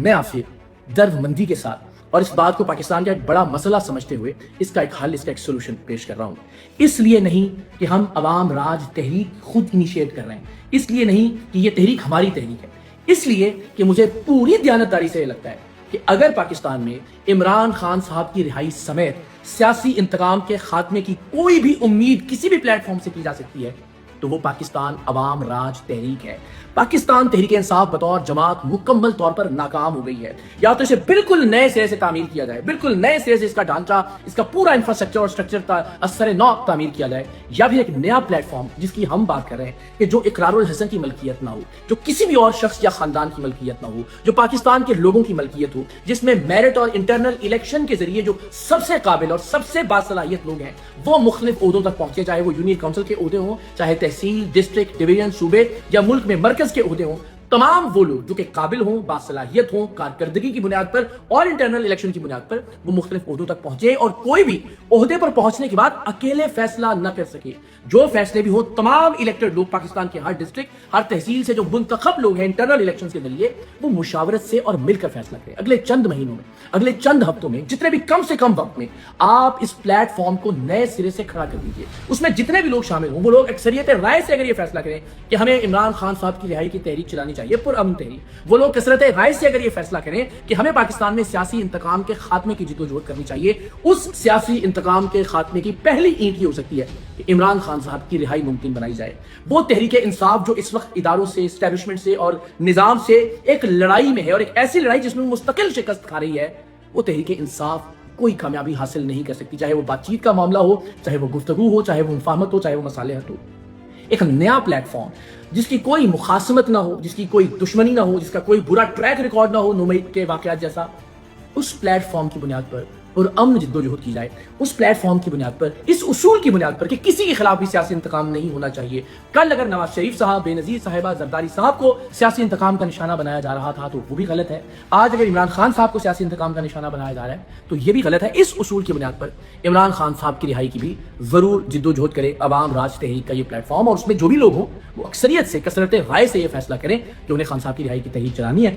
میں آپ سے درد مندی کے ساتھ اور اس بات کو پاکستان کا ایک بڑا مسئلہ سمجھتے ہوئے اس کا ایک حل، اس کا ایک سولوشن پیش کر رہا ہوں۔ اس لیے نہیں کہ ہم عوام راج تحریک خود انیشیٹ کر رہے ہیں، اس لیے نہیں کہ یہ تحریک ہماری تحریک ہے، اس لیے کہ مجھے پوری دیانتداری سے یہ لگتا ہے کہ اگر پاکستان میں عمران خان صاحب کی رہائی سمیت سیاسی انتقام کے خاتمے کی کوئی بھی امید کسی بھی پلیٹ فارم سے کی جا سکتی ہے تو وہ پاکستان عوام راج تحریک ہے۔ پاکستان تحریک انصاف بطور جماعت مکمل طور پر ناکام ہو گئی ہے۔ یا تو اسے بالکل نئے سرے سے تعمیر کیا جائے، بالکل نئے سرے سے اس کا ڈھانچہ، اس کا پورا انفراسٹرکچر اور اسٹرکچر اثر نو تعمیر کیا جائے، یا پھر ایک نیا پلیٹ فارم جس کی ہم بات کر رہے ہیں کہ جو اقرار الحسن کی ملکیت نہ ہو، جو کسی بھی اور شخص یا خاندان کی ملکیت نہ ہو، جو پاکستان کے لوگوں کی ملکیت ہو، جس میں میرٹ اور انٹرنل الیکشن کے ذریعے جو سب سے قابل اور سب سے باصلاحیت لوگ ہیں وہ مختلف عہدوں تک پہنچے، چاہے وہ یونین کونسل کے عہدے ہوں، چاہے تحصیل، ڈسٹرکٹ، ڈویژن، صوبے یا ملک میں مرکز کے عہدے ہوں، تمام وہ لوگ جو کہ قابل ہوں، باصلاحیت ہوں، کارکردگی کی بنیاد پر اور انٹرنل الیکشن کی بنیاد پر وہ مختلف عہدوں تک پہنچے اور کوئی بھی عہدے پر پہنچنے کے بعد اکیلے فیصلہ نہ کر سکے۔ جو فیصلے بھی ہوں تمام الیکٹڈ لوگ پاکستان کے ہر ڈسٹرکٹ، ہر تحصیل سے جو منتخب لوگ ہیں انٹرنل الیکشن کے ذریعے، وہ مشاورت سے اور مل کر فیصلہ کریں۔ اگلے چند مہینوں میں، اگلے چند ہفتوں میں، جتنے بھی کم سے کم وقت میں آپ اس پلیٹ فارم کو نئے سرے سے کھڑا کر دیجیے۔ اس میں جتنے بھی لوگ شامل ہوں وہ لوگ اکثریت رائے سے اگر یہ فیصلہ کریں کہ ہمیں عمران خان صاحب کی رہائی کی تحریک چلانی چاہیے، پرامن تحریک، وہ لوگ کثرت رائے سے اگر یہ فیصلہ کریں کہ ہمیں پاکستان میں سیاسی انتقام کے خاتمے کی جدوجہد کرنی چاہیے، اس سیاسی انتقام کے خاتمے کی پہلی اینٹ یہ ہو سکتی ہے کہ عمران خان صاحب کی رہائی ممکن بنائی جائے۔ وہ تحریک انصاف جو اس وقت اداروں سے، اسٹیبلشمنٹ سے اور نظام سے ایک لڑائی میں ہے، اور ایک ایسی لڑائی جس میں مستقل شکست کھا رہی ہے، وہ تحریک انصاف کوئی کامیابی حاصل نہیں کر سکتی، چاہے وہ بات چیت کا معاملہ ہو، چاہے وہ گفتگو ہو، چاہے وہ مفاہمت ہو، چاہے وہ مصالحت ہو۔ ایک نیا پلیٹ فارم جس کی کوئی مخاصمت نہ ہو، جس کی کوئی دشمنی نہ ہو، جس کا کوئی برا ٹریک ریکارڈ نہ ہو 9 مئی کے واقعات جیسا، اس پلیٹ فارم کی بنیاد پر اور امن جدوجہد کی جائے، اس پلیٹ فارم کی بنیاد پر، اس اصول کی بنیاد پر کہ کسی کے خلاف بھی سیاسی انتقام نہیں ہونا چاہیے۔ کل اگر نواز شریف صاحب، بے نظیر صاحبہ، زرداری صاحب کو سیاسی انتقام کا نشانہ بنایا جا رہا تھا تو وہ بھی غلط ہے۔ آج اگر عمران خان صاحب کو سیاسی انتقام کا نشانہ بنایا جا رہا ہے تو یہ بھی غلط ہے۔ اس اصول کی بنیاد پر عمران خان صاحب کی رہائی کی بھی ضرور جدوجہد کرے عوام راج تحریک کا یہ پلیٹ فارم، اور اس میں جو بھی لوگ ہوں وہ اکثریت سے، کثرت رائے سے یہ فیصلہ کریں کہ انہیں خان صاحب کی رہائی کی تحریک چلانی ہے۔